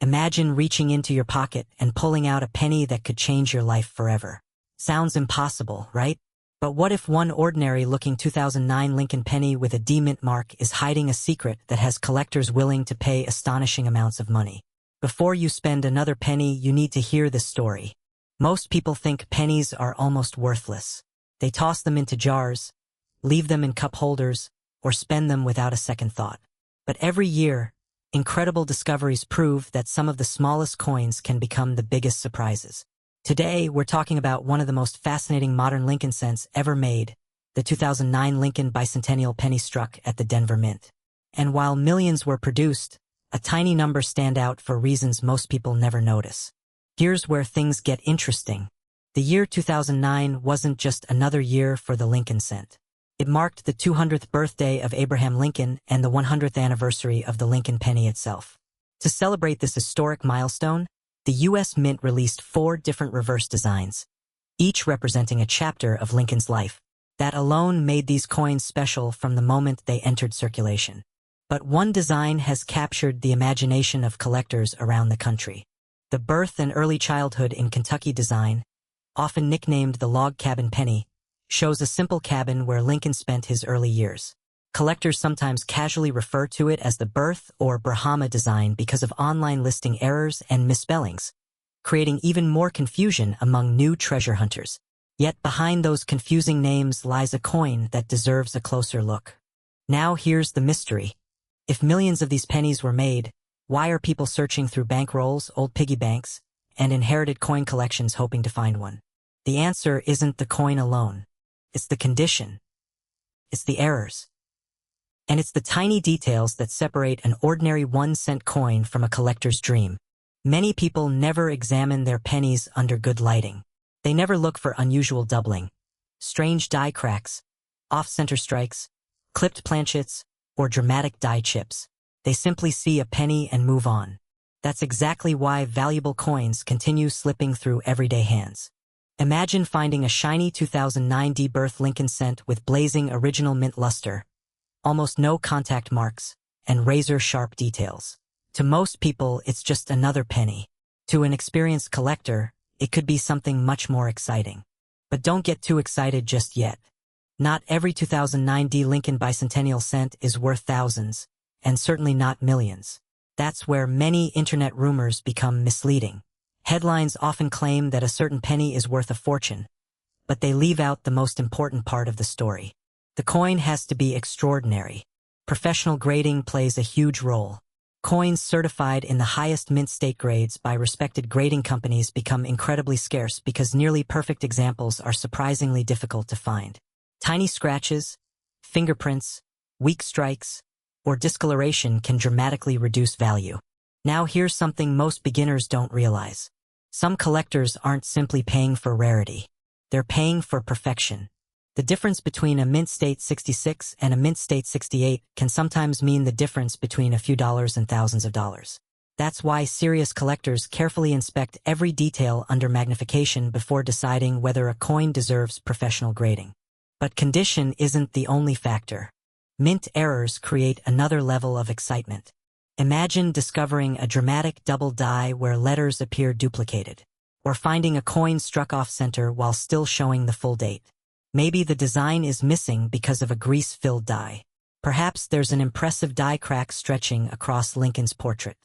Imagine reaching into your pocket and pulling out a penny that could change your life forever. Sounds impossible, right? But what if one ordinary-looking 2009 Lincoln penny with a D mint mark is hiding a secret that has collectors willing to pay astonishing amounts of money? Before you spend another penny, you need to hear this story. Most people think pennies are almost worthless. They toss them into jars, leave them in cup holders, or spend them without a second thought. But every year, incredible discoveries prove that some of the smallest coins can become the biggest surprises. Today, we're talking about one of the most fascinating modern Lincoln cents ever made, the 2009 Lincoln bicentennial penny struck at the Denver Mint. And while millions were produced, a tiny number stand out for reasons most people never notice. Here's where things get interesting. The year 2009 wasn't just another year for the Lincoln cent. It marked the 200th birthday of Abraham Lincoln and the 100th anniversary of the Lincoln penny itself. To celebrate this historic milestone, the U.S. Mint released 4 different reverse designs, each representing a chapter of Lincoln's life. That alone made these coins special from the moment they entered circulation. But one design has captured the imagination of collectors around the country. The birth and early childhood in Kentucky design, often nicknamed the log cabin penny, shows a simple cabin where Lincoln spent his early years. Collectors sometimes casually refer to it as the birth or Brahma design because of online listing errors and misspellings, creating even more confusion among new treasure hunters. Yet behind those confusing names lies a coin that deserves a closer look. Now here's the mystery. If millions of these pennies were made, why are people searching through bankrolls, old piggy banks, and inherited coin collections hoping to find one? The answer isn't the coin alone. It's the condition. It's the errors. And it's the tiny details that separate an ordinary 1-cent coin from a collector's dream. Many people never examine their pennies under good lighting. They never look for unusual doubling, strange die cracks, off-center strikes, clipped planchets, or dramatic die chips. They simply see a penny and move on. That's exactly why valuable coins continue slipping through everyday hands. Imagine finding a shiny 2009 D-birth Lincoln cent with blazing original mint luster, almost no contact marks, and razor-sharp details. To most people, it's just another penny. To an experienced collector, it could be something much more exciting. But don't get too excited just yet. Not every 2009 D Lincoln bicentennial cent is worth thousands, and certainly not millions. That's where many internet rumors become misleading. Headlines often claim that a certain penny is worth a fortune, but they leave out the most important part of the story. The coin has to be extraordinary. Professional grading plays a huge role. Coins certified in the highest mint state grades by respected grading companies become incredibly scarce because nearly perfect examples are surprisingly difficult to find. Tiny scratches, fingerprints, weak strikes, or discoloration can dramatically reduce value. Now here's something most beginners don't realize. Some collectors aren't simply paying for rarity. They're paying for perfection. The difference between a mint state 66 and a mint state 68 can sometimes mean the difference between a few dollars and thousands of dollars. That's why serious collectors carefully inspect every detail under magnification before deciding whether a coin deserves professional grading. But condition isn't the only factor. Mint errors create another level of excitement. Imagine discovering a dramatic double die where letters appear duplicated, or finding a coin struck off-center while still showing the full date. Maybe the design is missing because of a grease-filled die. Perhaps there's an impressive die crack stretching across Lincoln's portrait.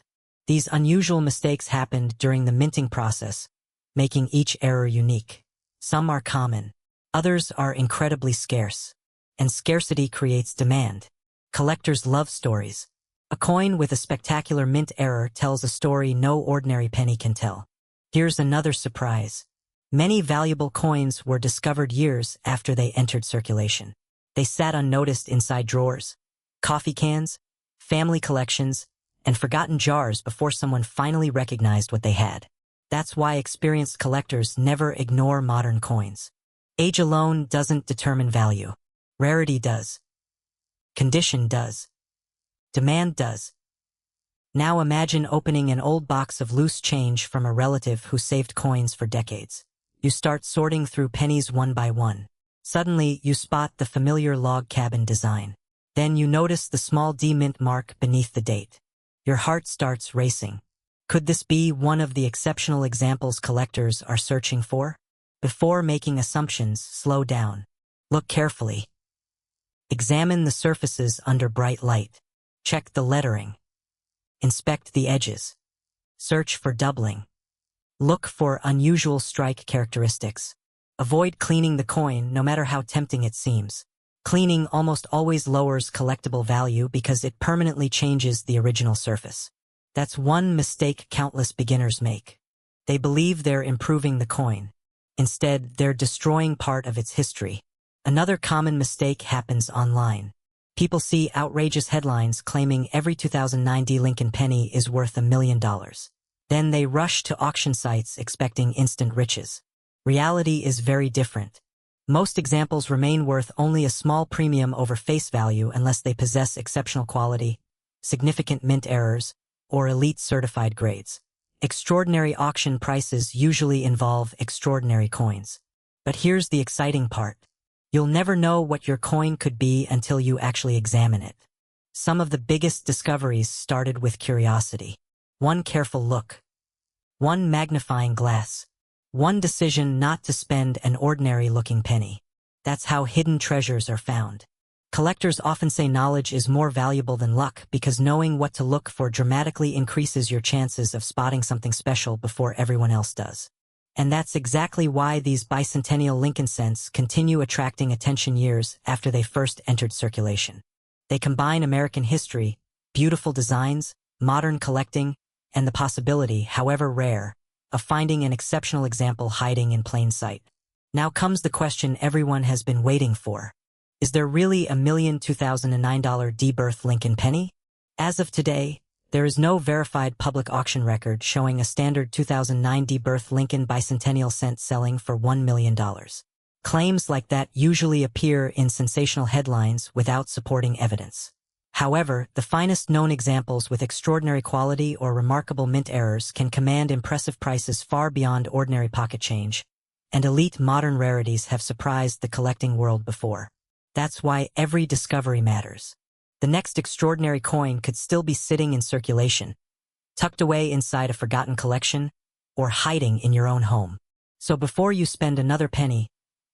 These unusual mistakes happened during the minting process, making each error unique. Some are common. Others are incredibly scarce. And scarcity creates demand. Collectors love stories. A coin with a spectacular mint error tells a story no ordinary penny can tell. Here's another surprise. Many valuable coins were discovered years after they entered circulation. They sat unnoticed inside drawers, coffee cans, family collections, and forgotten jars before someone finally recognized what they had. That's why experienced collectors never ignore modern coins. Age alone doesn't determine value. Rarity does. Condition does. Demand does. Now imagine opening an old box of loose change from a relative who saved coins for decades. You start sorting through pennies one by one. Suddenly, you spot the familiar log cabin design. Then you notice the small D mint mark beneath the date. Your heart starts racing. Could this be one of the exceptional examples collectors are searching for? Before making assumptions, slow down. Look carefully. Examine the surfaces under bright light. Check the lettering. Inspect the edges. Search for doubling. Look for unusual strike characteristics. Avoid cleaning the coin, no matter how tempting it seems. Cleaning almost always lowers collectible value because it permanently changes the original surface. That's one mistake countless beginners make. They believe they're improving the coin. Instead, they're destroying part of its history. Another common mistake happens online. People see outrageous headlines claiming every 2009 Lincoln Penny is worth $1 million. Then they rush to auction sites expecting instant riches. Reality is very different. Most examples remain worth only a small premium over face value unless they possess exceptional quality, significant mint errors, or elite certified grades. Extraordinary auction prices usually involve extraordinary coins. But here's the exciting part. You'll never know what your coin could be until you actually examine it. Some of the biggest discoveries started with curiosity. One careful look. One magnifying glass. One decision not to spend an ordinary-looking penny. That's how hidden treasures are found. Collectors often say knowledge is more valuable than luck because knowing what to look for dramatically increases your chances of spotting something special before everyone else does. And that's exactly why these bicentennial Lincoln cents continue attracting attention years after they first entered circulation. They combine American history, beautiful designs, modern collecting, and the possibility, however rare, of finding an exceptional example hiding in plain sight. Now comes the question everyone has been waiting for. Is there really a $1,002,009 D-birth Lincoln Penny? As of today, there is no verified public auction record showing a standard 2009 D-birth Lincoln bicentennial cent selling for $1 million. Claims like that usually appear in sensational headlines without supporting evidence. However, the finest known examples with extraordinary quality or remarkable mint errors can command impressive prices far beyond ordinary pocket change, and elite modern rarities have surprised the collecting world before. That's why every discovery matters. The next extraordinary coin could still be sitting in circulation, tucked away inside a forgotten collection, or hiding in your own home. So before you spend another penny,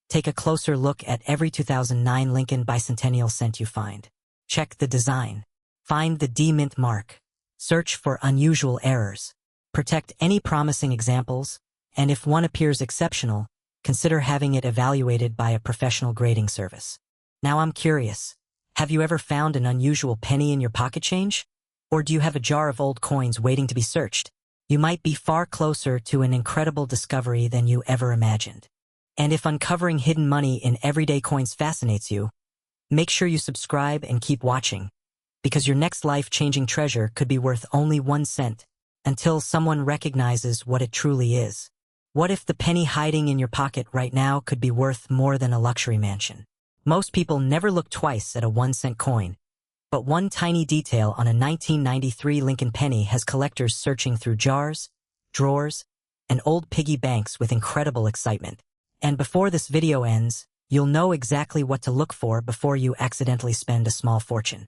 take a closer look at every 2009 Lincoln bicentennial cent you find. Check the design. Find the D-mint mark. Search for unusual errors. Protect any promising examples, and if one appears exceptional, consider having it evaluated by a professional grading service. Now I'm curious. Have you ever found an unusual penny in your pocket change? Or do you have a jar of old coins waiting to be searched? You might be far closer to an incredible discovery than you ever imagined. And if uncovering hidden money in everyday coins fascinates you, make sure you subscribe and keep watching, because your next life-changing treasure could be worth only 1 cent until someone recognizes what it truly is. What if the penny hiding in your pocket right now could be worth more than a luxury mansion? Most people never look twice at a 1-cent coin, but one tiny detail on a 1993 Lincoln Penny has collectors searching through jars, drawers, and old piggy banks with incredible excitement. And before this video ends, you'll know exactly what to look for before you accidentally spend a small fortune.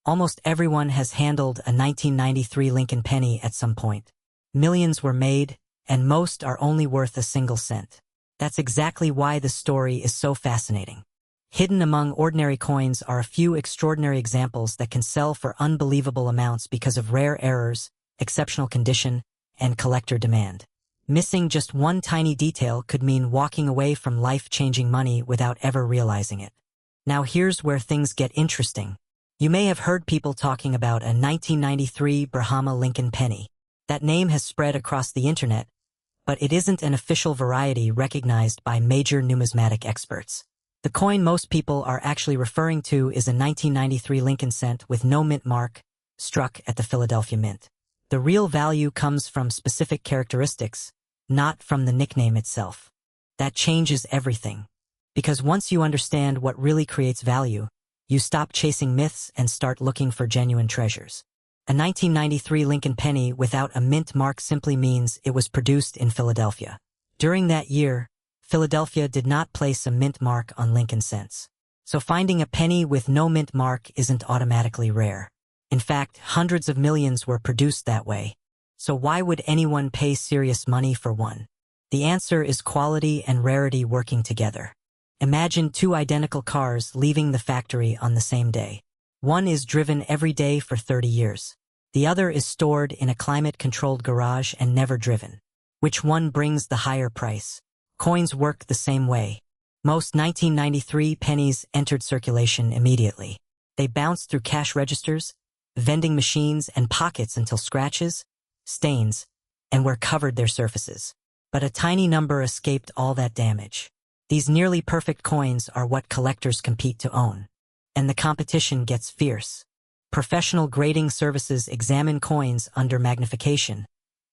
Almost everyone has handled a 1993 Lincoln Penny at some point. Millions were made, and most are only worth a single cent. That's exactly why the story is so fascinating. Hidden among ordinary coins are a few extraordinary examples that can sell for unbelievable amounts because of rare errors, exceptional condition, and collector demand. Missing just one tiny detail could mean walking away from life-changing money without ever realizing it. Now here's where things get interesting. You may have heard people talking about a 1993 Brahma Lincoln Penny. That name has spread across the internet, but it isn't an official variety recognized by major numismatic experts. The coin most people are actually referring to is a 1993 Lincoln cent with no mint mark, struck at the Philadelphia Mint. The real value comes from specific characteristics, not from the nickname itself. That changes everything. Because once you understand what really creates value, you stop chasing myths and start looking for genuine treasures. A 1993 Lincoln Penny without a mint mark simply means it was produced in Philadelphia. During that year, Philadelphia did not place a mint mark on Lincoln cents. So finding a penny with no mint mark isn't automatically rare. In fact, hundreds of millions were produced that way. So why would anyone pay serious money for one? The answer is quality and rarity working together. Imagine two identical cars leaving the factory on the same day. One is driven every day for 30 years. The other is stored in a climate-controlled garage and never driven. Which one brings the higher price? Coins work the same way. Most 1993 pennies entered circulation immediately. They bounced through cash registers, vending machines, and pockets until scratches, stains, and wear covered their surfaces. But a tiny number escaped all that damage. These nearly perfect coins are what collectors compete to own. And the competition gets fierce. Professional grading services examine coins under magnification,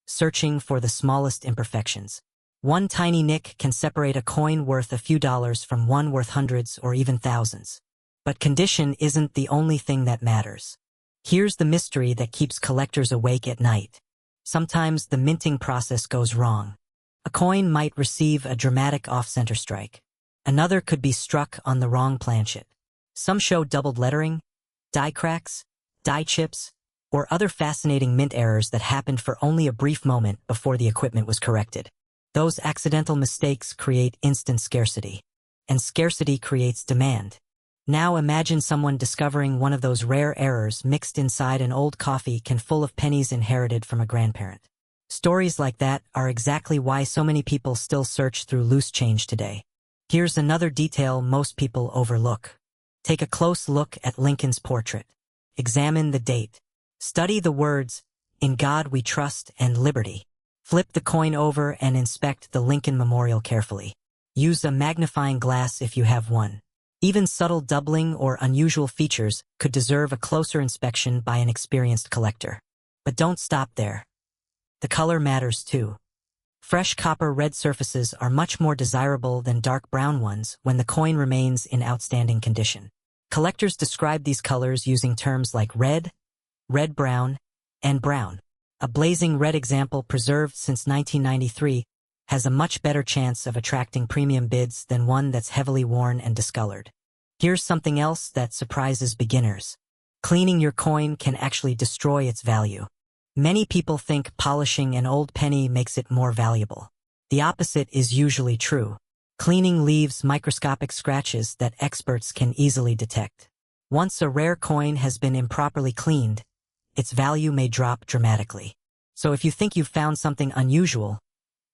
searching for the smallest imperfections. One tiny nick can separate a coin worth a few dollars from one worth hundreds or even thousands. But condition isn't the only thing that matters. Here's the mystery that keeps collectors awake at night. Sometimes the minting process goes wrong. A coin might receive a dramatic off-center strike. Another could be struck on the wrong planchet. Some show doubled lettering, die cracks, die chips, or other fascinating mint errors that happened for only a brief moment before the equipment was corrected. Those accidental mistakes create instant scarcity. And scarcity creates demand. Now imagine someone discovering one of those rare errors mixed inside an old coffee can full of pennies inherited from a grandparent. Stories like that are exactly why so many people still search through loose change today. Here's another detail most people overlook. Take a close look at Lincoln's portrait. Examine the date. Study the words, "In God We Trust" and "Liberty." Flip the coin over and inspect the Lincoln Memorial carefully. Use a magnifying glass if you have one. Even subtle doubling or unusual features could deserve a closer inspection by an experienced collector. But don't stop there. The color matters too. Fresh copper red surfaces are much more desirable than dark brown ones when the coin remains in outstanding condition. Collectors describe these colors using terms like red, red-brown, and brown. A blazing red example preserved since 1993 has a much better chance of attracting premium bids than one that's heavily worn and discolored. Here's something else that surprises beginners. Cleaning your coin can actually destroy its value. Many people think polishing an old penny makes it more valuable. The opposite is usually true. Cleaning leaves microscopic scratches that experts can easily detect. Once a rare coin has been improperly cleaned, its value may drop dramatically. So if you think you've found something unusual,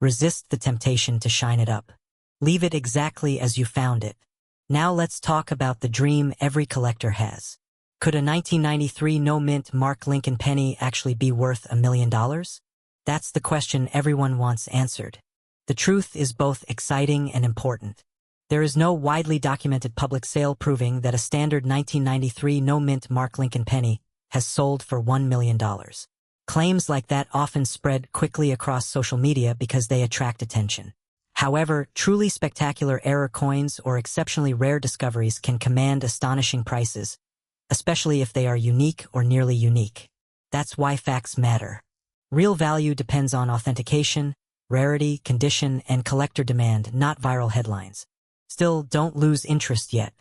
resist the temptation to shine it up. Leave it exactly as you found it. Now let's talk about the dream every collector has. Could a 1993 no-mint Mark Lincoln penny actually be worth $1 million? That's the question everyone wants answered. The truth is both exciting and important. There is no widely documented public sale proving that a standard 1993 no-mint Mark Lincoln penny has sold for $1 million. Claims like that often spread quickly across social media because they attract attention. However, truly spectacular error coins or exceptionally rare discoveries can command astonishing prices, especially if they are unique or nearly unique. That's why facts matter. Real value depends on authentication, rarity, condition, and collector demand, not viral headlines. Still, don't lose interest yet,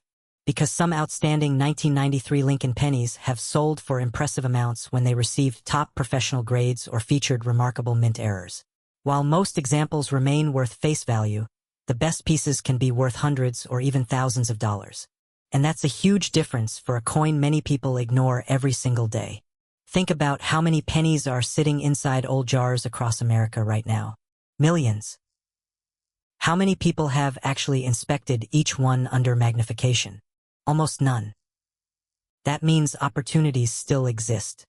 because some outstanding 1993 Lincoln pennies have sold for impressive amounts when they received top professional grades or featured remarkable mint errors. While most examples remain worth face value, the best pieces can be worth hundreds or even thousands of dollars. And that's a huge difference for a coin many people ignore every single day. Think about how many pennies are sitting inside old jars across America right now. Millions. How many people have actually inspected each one under magnification? Almost none. That means opportunities still exist.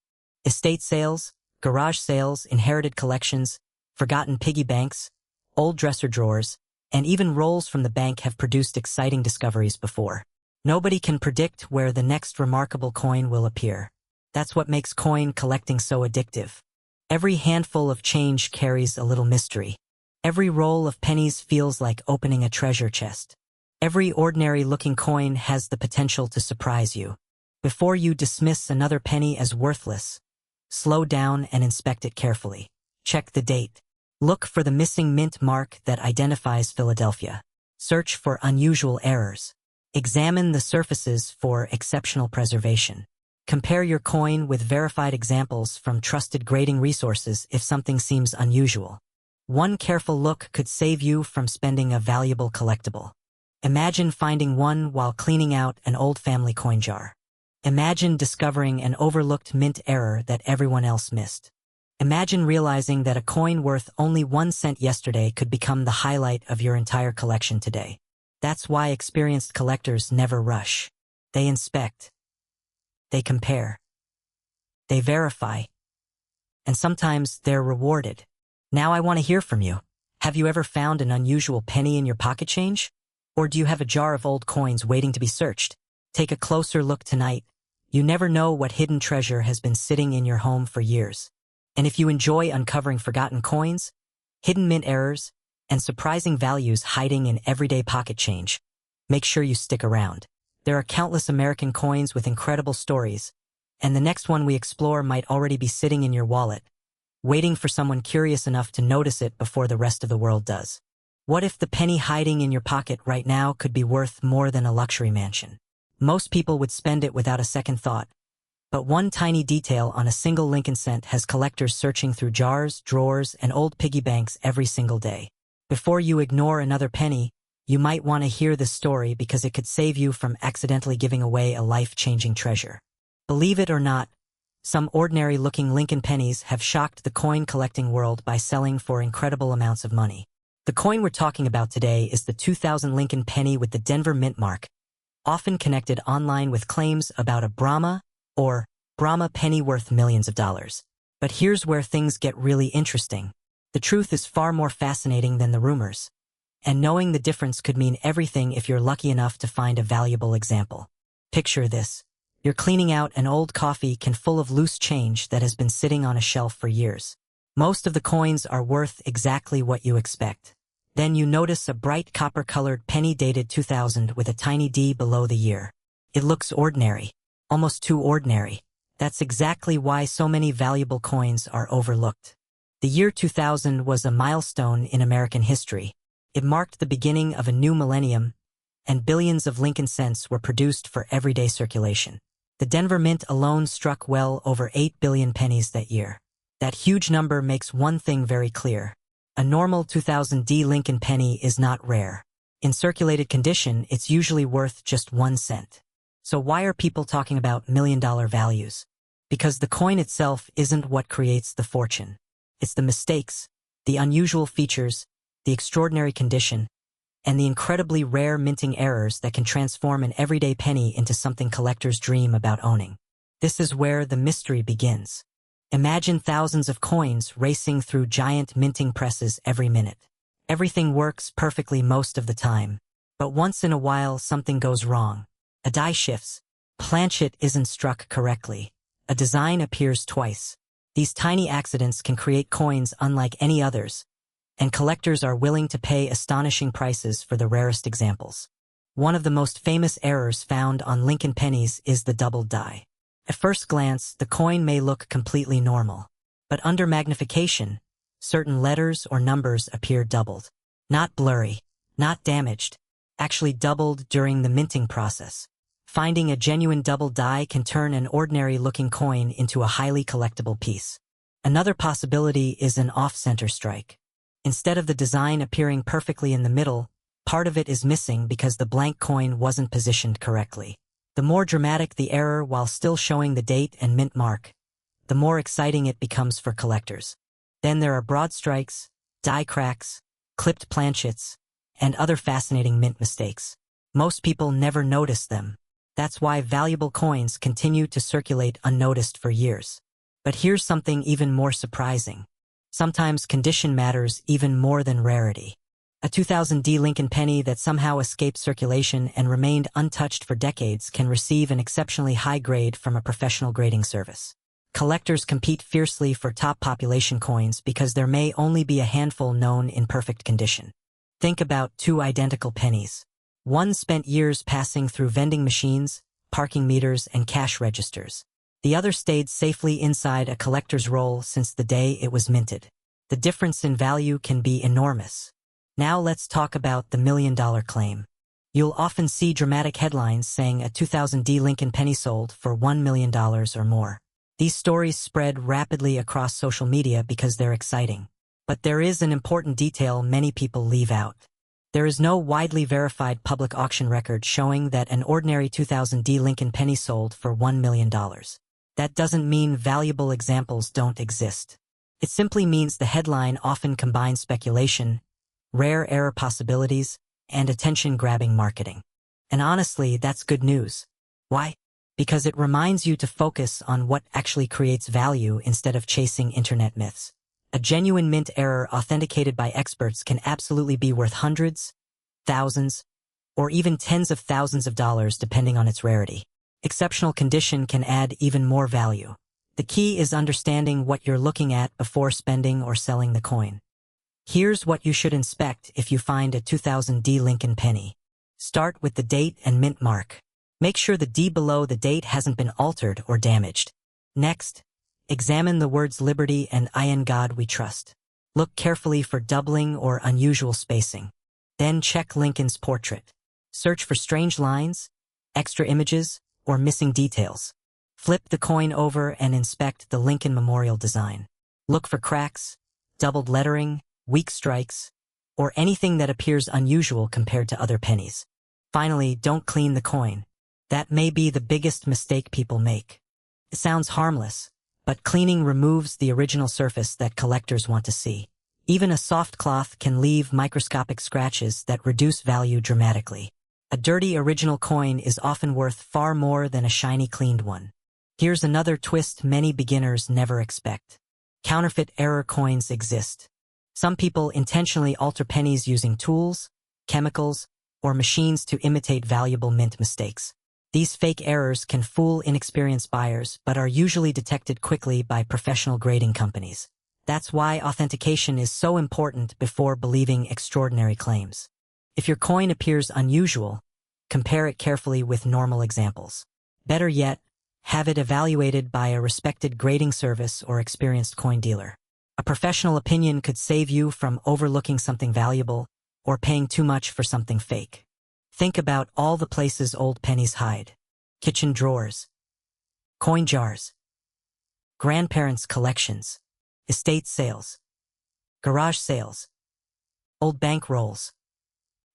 Estate sales, garage sales, inherited collections, forgotten piggy banks, old dresser drawers, and even rolls from the bank have produced exciting discoveries before. Nobody can predict where the next remarkable coin will appear. That's what makes coin collecting so addictive. Every handful of change carries a little mystery. Every roll of pennies feels like opening a treasure chest. Every ordinary-looking coin has the potential to surprise you. Before you dismiss another penny as worthless, slow down and inspect it carefully. Check the date. Look for the missing mint mark that identifies Philadelphia. Search for unusual errors. Examine the surfaces for exceptional preservation. Compare your coin with verified examples from trusted grading resources if something seems unusual. One careful look could save you from spending a valuable collectible. Imagine finding one while cleaning out an old family coin jar. Imagine discovering an overlooked mint error that everyone else missed. Imagine realizing that a coin worth only 1 cent yesterday could become the highlight of your entire collection today. That's why experienced collectors never rush. They inspect. They compare. They verify. And sometimes they're rewarded. Now I want to hear from you. Have you ever found an unusual penny in your pocket change? Or do you have a jar of old coins waiting to be searched? Take a closer look tonight. You never know what hidden treasure has been sitting in your home for years. And if you enjoy uncovering forgotten coins, hidden mint errors, and surprising values hiding in everyday pocket change, make sure you stick around. There are countless American coins with incredible stories, and the next one we explore might already be sitting in your wallet, waiting for someone curious enough to notice it before the rest of the world does. What if the penny hiding in your pocket right now could be worth more than a luxury mansion? Most people would spend it without a second thought, but one tiny detail on a single Lincoln cent has collectors searching through jars, drawers, and old piggy banks every single day. Before you ignore another penny, you might want to hear this story because it could save you from accidentally giving away a life-changing treasure. Believe it or not, some ordinary-looking Lincoln pennies have shocked the coin-collecting world by selling for incredible amounts of money. The coin we're talking about today is the 2000 Lincoln penny with the Denver mint mark, often connected online with claims about a Brahma or Brahma penny worth millions of dollars. But here's where things get really interesting. The truth is far more fascinating than the rumors. And knowing the difference could mean everything if you're lucky enough to find a valuable example. Picture this. You're cleaning out an old coffee can full of loose change that has been sitting on a shelf for years. Most of the coins are worth exactly what you expect. Then you notice a bright copper-colored penny dated 2000 with a tiny D below the year. It looks ordinary, almost too ordinary. That's exactly why so many valuable coins are overlooked. The year 2000 was a milestone in American history. It marked the beginning of a new millennium, and billions of Lincoln cents were produced for everyday circulation. The Denver Mint alone struck well over 8 billion pennies that year. That huge number makes one thing very clear. A normal 2000D Lincoln penny is not rare. In circulated condition, it's usually worth just 1 cent. So why are people talking about million-dollar values? Because the coin itself isn't what creates the fortune. It's the mistakes, the unusual features, the extraordinary condition, and the incredibly rare minting errors that can transform an everyday penny into something collectors dream about owning. This is where the mystery begins. Imagine thousands of coins racing through giant minting presses every minute. Everything works perfectly most of the time, but once in a while something goes wrong. A die shifts, planchet isn't struck correctly, a design appears twice. These tiny accidents can create coins unlike any others, and collectors are willing to pay astonishing prices for the rarest examples. One of the most famous errors found on Lincoln pennies is the doubled die. At first glance, the coin may look completely normal, but under magnification, certain letters or numbers appear doubled. Not blurry, not damaged, actually doubled during the minting process. Finding a genuine double die can turn an ordinary-looking coin into a highly collectible piece. Another possibility is an off-center strike. Instead of the design appearing perfectly in the middle, part of it is missing because the blank coin wasn't positioned correctly. The more dramatic the error while still showing the date and mint mark, the more exciting it becomes for collectors. Then there are broad strikes, die cracks, clipped planchets, and other fascinating mint mistakes. Most people never notice them. That's why valuable coins continue to circulate unnoticed for years. But here's something even more surprising. Sometimes condition matters even more than rarity. A 2000D Lincoln penny that somehow escaped circulation and remained untouched for decades can receive an exceptionally high grade from a professional grading service. Collectors compete fiercely for top population coins because there may only be a handful known in perfect condition. Think about two identical pennies. One spent years passing through vending machines, parking meters, and cash registers. The other stayed safely inside a collector's roll since the day it was minted. The difference in value can be enormous. Now let's talk about the million-dollar claim. You'll often see dramatic headlines saying a 2000D Lincoln Penny sold for $1 million or more. These stories spread rapidly across social media because they're exciting. But there is an important detail many people leave out. There is no widely verified public auction record showing that an ordinary 2000D Lincoln Penny sold for $1 million. That doesn't mean valuable examples don't exist. It simply means the headline often combines speculation, rare error possibilities, and attention-grabbing marketing. And honestly, that's good news. Why? Because it reminds you to focus on what actually creates value instead of chasing internet myths. A genuine mint error authenticated by experts can absolutely be worth hundreds, thousands, or even tens of thousands of dollars depending on its rarity. Exceptional condition can add even more value. The key is understanding what you're looking at before spending or selling the coin. Here's what you should inspect if you find a 2000D Lincoln Penny. Start with the date and mint mark. Make sure the D below the date hasn't been altered or damaged. Next, examine the words Liberty and In God We Trust. Look carefully for doubling or unusual spacing. Then check Lincoln's portrait. Search for strange lines, extra images, or missing details. Flip the coin over and inspect the Lincoln Memorial design. Look for cracks, doubled lettering, weak strikes, or anything that appears unusual compared to other pennies. Finally, don't clean the coin. That may be the biggest mistake people make. It sounds harmless, but cleaning removes the original surface that collectors want to see. Even a soft cloth can leave microscopic scratches that reduce value dramatically. A dirty original coin is often worth far more than a shiny cleaned one. Here's another twist many beginners never expect. Counterfeit error coins exist. Some people intentionally alter pennies using tools, chemicals, or machines to imitate valuable mint mistakes. These fake errors can fool inexperienced buyers but are usually detected quickly by professional grading companies. That's why authentication is so important before believing extraordinary claims. If your coin appears unusual, compare it carefully with normal examples. Better yet, have it evaluated by a respected grading service or experienced coin dealer. A professional opinion could save you from overlooking something valuable or paying too much for something fake. Think about all the places old pennies hide. Kitchen drawers, coin jars, grandparents' collections, estate sales, garage sales, old bank rolls,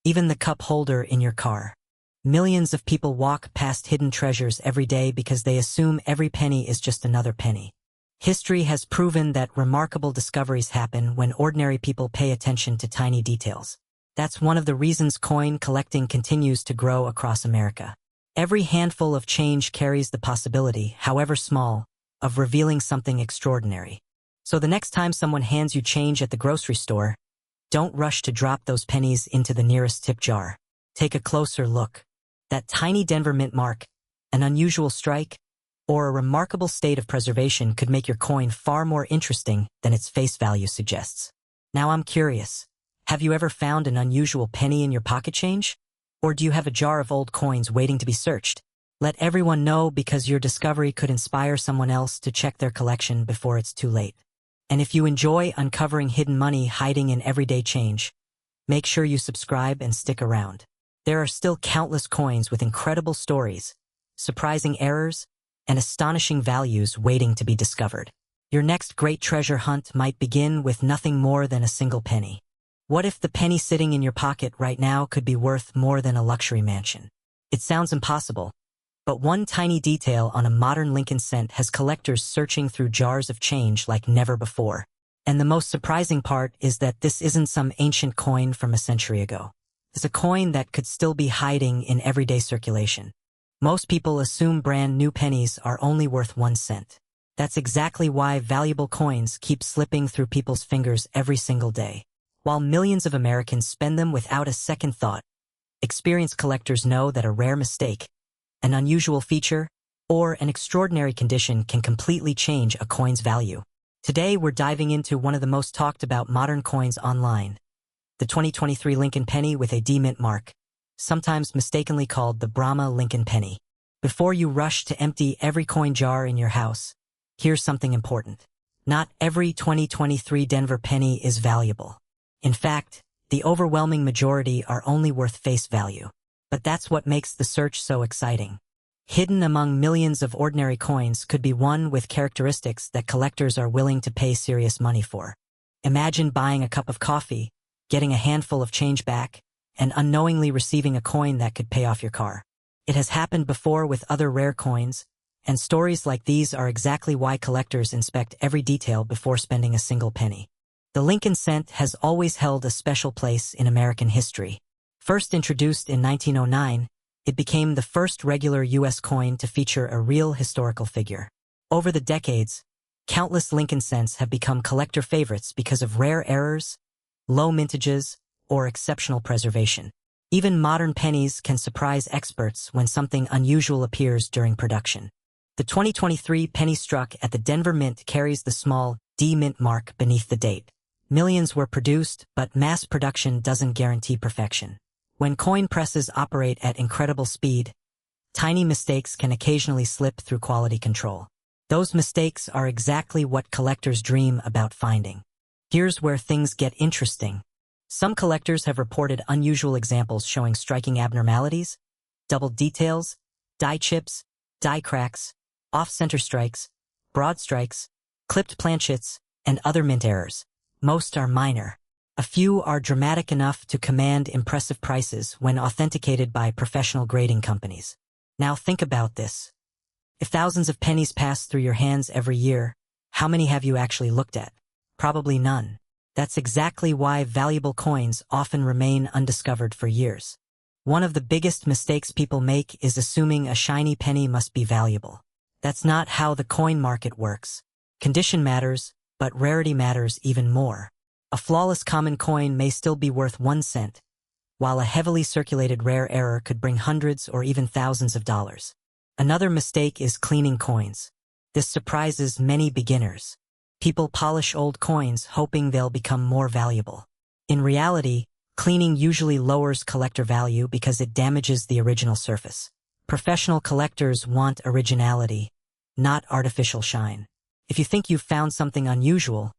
even the cup holder in your car. Millions of people walk past hidden treasures every day because they assume every penny is just another penny. History has proven that remarkable discoveries happen when ordinary people pay attention to tiny details. That's one of the reasons coin collecting continues to grow across America. Every handful of change carries the possibility, however small, of revealing something extraordinary. So the next time someone hands you change at the grocery store, don't rush to drop those pennies into the nearest tip jar. Take a closer look. That tiny Denver mint mark, an unusual strike, or a remarkable state of preservation could make your coin far more interesting than its face value suggests. Now I'm curious, have you ever found an unusual penny in your pocket change? Or do you have a jar of old coins waiting to be searched? Let everyone know because your discovery could inspire someone else to check their collection before it's too late. And if you enjoy uncovering hidden money hiding in everyday change, make sure you subscribe and stick around. There are still countless coins with incredible stories, surprising errors, and astonishing values waiting to be discovered. Your next great treasure hunt might begin with nothing more than a single penny. What if the penny sitting in your pocket right now could be worth more than a luxury mansion? It sounds impossible, but one tiny detail on a modern Lincoln cent has collectors searching through jars of change like never before. And the most surprising part is that this isn't some ancient coin from a century ago. It's a coin that could still be hiding in everyday circulation. Most people assume brand new pennies are only worth 1 cent. That's exactly why valuable coins keep slipping through people's fingers every single day. While millions of Americans spend them without a second thought, experienced collectors know that a rare mistake, an unusual feature, or an extraordinary condition can completely change a coin's value. Today we're diving into one of the most talked about modern coins online, the 2023 Lincoln Penny with a D mint mark, sometimes mistakenly called the Brahma Lincoln Penny. Before you rush to empty every coin jar in your house, here's something important. Not every 2023 Denver penny is valuable. In fact, the overwhelming majority are only worth face value. But that's what makes the search so exciting. Hidden among millions of ordinary coins could be one with characteristics that collectors are willing to pay serious money for. Imagine buying a cup of coffee, getting a handful of change back, and unknowingly receiving a coin that could pay off your car. It has happened before with other rare coins, and stories like these are exactly why collectors inspect every detail before spending a single penny. The Lincoln cent has always held a special place in American history. First introduced in 1909, it became the first regular U.S. coin to feature a real historical figure. Over the decades, countless Lincoln cents have become collector favorites because of rare errors, low mintages, or exceptional preservation. Even modern pennies can surprise experts when something unusual appears during production. The 2023 penny struck at the Denver Mint carries the small D Mint mark beneath the date. Millions were produced, but mass production doesn't guarantee perfection. When coin presses operate at incredible speed, tiny mistakes can occasionally slip through quality control. Those mistakes are exactly what collectors dream about finding. Here's where things get interesting. Some collectors have reported unusual examples showing striking abnormalities, doubled details, die chips, die cracks, off-center strikes, broad strikes, clipped planchets, and other mint errors. Most are minor. A few are dramatic enough to command impressive prices when authenticated by professional grading companies. Now think about this. If thousands of pennies pass through your hands every year, how many have you actually looked at? Probably none. That's exactly why valuable coins often remain undiscovered for years. One of the biggest mistakes people make is assuming a shiny penny must be valuable. That's not how the coin market works. Condition matters, but rarity matters even more. A flawless common coin may still be worth 1 cent, while a heavily circulated rare error could bring hundreds or even thousands of dollars. Another mistake is cleaning coins. This surprises many beginners. People polish old coins hoping they'll become more valuable. In reality, cleaning usually lowers collector value because it damages the original surface. Professional collectors want originality, not artificial shine. If you think you've found something unusual,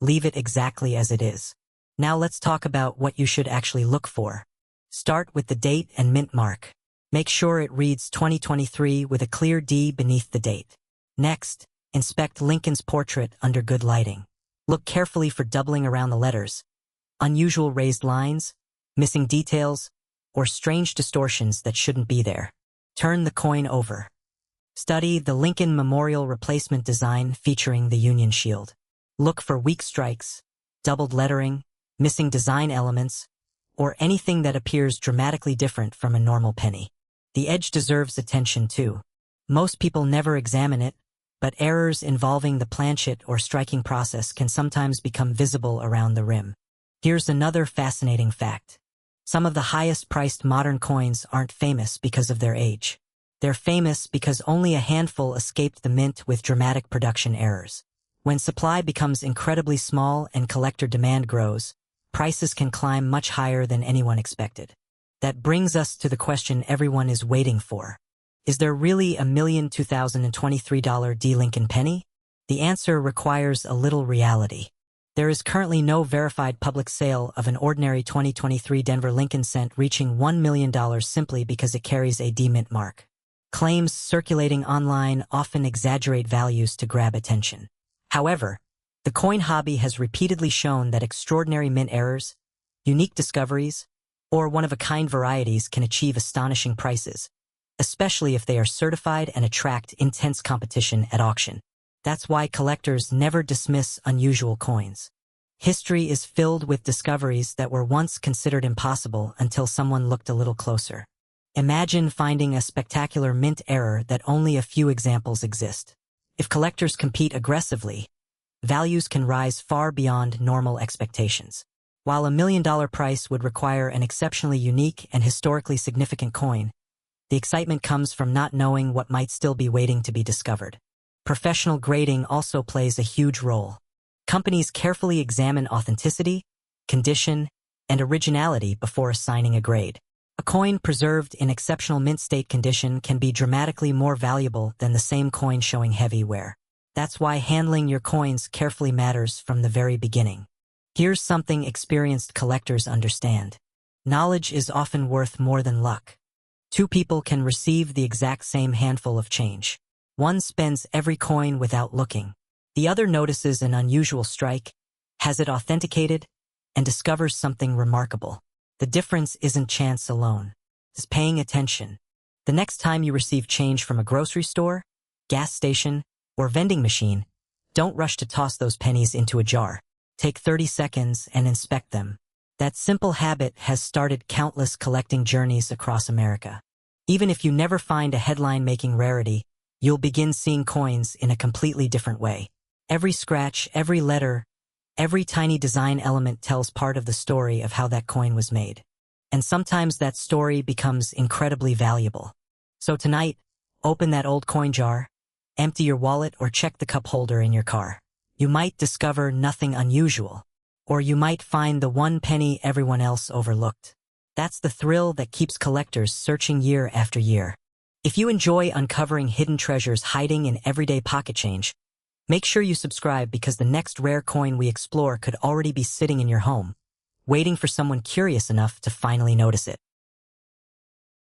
leave it exactly as it is. Now let's talk about what you should actually look for. Start with the date and mint mark. Make sure it reads 2023 with a clear D beneath the date. Next, inspect Lincoln's portrait under good lighting. Look carefully for doubling around the letters, unusual raised lines, missing details, or strange distortions that shouldn't be there. Turn the coin over. Study the Lincoln Memorial replacement design featuring the Union Shield. Look for weak strikes, doubled lettering, missing design elements, or anything that appears dramatically different from a normal penny. The edge deserves attention too. Most people never examine it, but errors involving the planchet or striking process can sometimes become visible around the rim. Here's another fascinating fact. Some of the highest-priced modern coins aren't famous because of their age. They're famous because only a handful escaped the mint with dramatic production errors. When supply becomes incredibly small and collector demand grows, prices can climb much higher than anyone expected. That brings us to the question everyone is waiting for. Is there really a $1,023 D Lincoln penny? The answer requires a little reality. There is currently no verified public sale of an ordinary 2023 Denver Lincoln cent reaching $1 million simply because it carries a D Mint mark. Claims circulating online often exaggerate values to grab attention. However, the coin hobby has repeatedly shown that extraordinary mint errors, unique discoveries, or one-of-a-kind varieties can achieve astonishing prices, especially if they are certified and attract intense competition at auction. That's why collectors never dismiss unusual coins. History is filled with discoveries that were once considered impossible until someone looked a little closer. Imagine finding a spectacular mint error that only a few examples exist. If collectors compete aggressively, values can rise far beyond normal expectations. While a $1 million price would require an exceptionally unique and historically significant coin, the excitement comes from not knowing what might still be waiting to be discovered. Professional grading also plays a huge role. Companies carefully examine authenticity, condition, and originality before assigning a grade. A coin preserved in exceptional mint state condition can be dramatically more valuable than the same coin showing heavy wear. That's why handling your coins carefully matters from the very beginning. Here's something experienced collectors understand. Knowledge is often worth more than luck. Two people can receive the exact same handful of change. One spends every coin without looking. The other notices an unusual strike, has it authenticated, and discovers something remarkable. The difference isn't chance alone. It's paying attention. The next time you receive change from a grocery store, gas station, or vending machine, don't rush to toss those pennies into a jar. Take 30 seconds and inspect them. That simple habit has started countless collecting journeys across America. Even if you never find a headline-making rarity, you'll begin seeing coins in a completely different way. Every scratch, every letter, every tiny design element tells part of the story of how that coin was made. And sometimes that story becomes incredibly valuable. So tonight, open that old coin jar, empty your wallet, or check the cup holder in your car. You might discover nothing unusual, or you might find the one penny everyone else overlooked. That's the thrill that keeps collectors searching year after year. If you enjoy uncovering hidden treasures hiding in everyday pocket change, make sure you subscribe, because the next rare coin we explore could already be sitting in your home, waiting for someone curious enough to finally notice it.